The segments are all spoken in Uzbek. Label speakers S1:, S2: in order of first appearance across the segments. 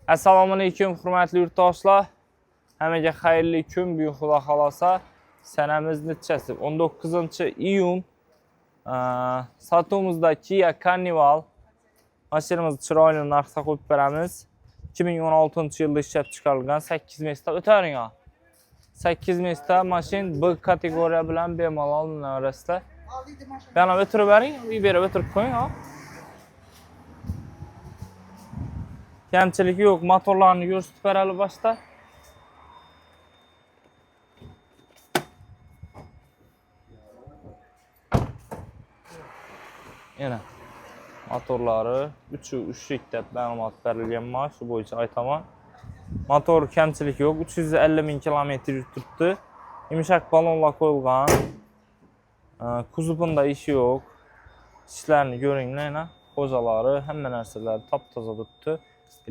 S1: Assalomu alaykum, hurmatli yurtdoshlar. Hammaga xayrli kun, buyuk Xudo xolasa. Sanamiz nechasi? 19-iyun. Sotumizda Kia Carnival. Mashinamizni chiroyli narxda qo'yib beramiz. 2016-yilda ishlab chiqarilgan 8 mesta o'taring. 8 mesta mashin B kategoriya bilan bemalol narasida. Yana o'tirib bering, berib o'tirib qo'ying. Kamchilik yo'q, motorlarni ko'rsatib beradi boshda. Yana motorlari 3 deb ma'lumot berilgan, shu bo'yicha aytaman. Motor kamchilik yo'q, 350 ming kilometr yuribdi. Yumshoq balonlar qo'yilgan. Kuzovida ish yo'q. Ishlarni ko'ringlar, qo'zalari, hamma narsalar top-toza turibdi.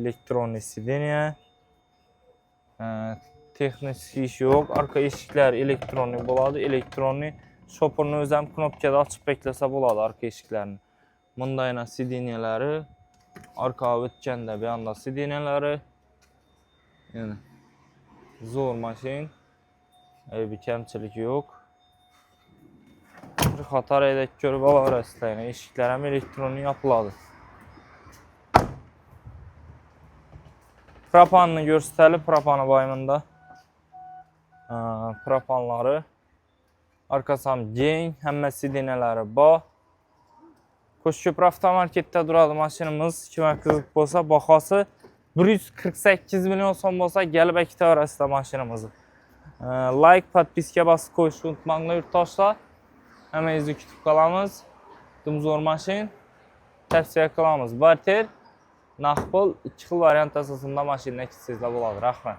S1: Elektronli sideniya. Texnik ish yo'q. Arka eshiklar elektronli bo'ladi. Elektronli shopurni o'zi ham knopkada ochib beklasa bo'ladi arka eshiklarni. Bundayna sideniyalari, arka o'tganda bu yoqda sideniyalari. Yana zo'r mashin. Bir kamchilik yo'q. Bir qator haydab ko'rib olasizlar. Eshiklar ham elektronli yopiladi. Propanni ko'rsatali, propani boymanda. Propanlari arkasi ham keng, hamma sideniyalari bor. Qo'shko'pir avtomarketda turadi mashinamiz. Kimga qiziq bo'lsa, bahosi 148 million so'm bo'lsa, kelib aktaverasizlar mashinamizni. Like, podpiska bosib qo'yishni unutmanglar yurtdoshlar. Hammangizni kutib qolamiz. Zo'r mashin tavsiya qilamiz. Barter, naqd pul 2 xil variant asosida mashinani kitsizlar bo'ladi. Rahmat.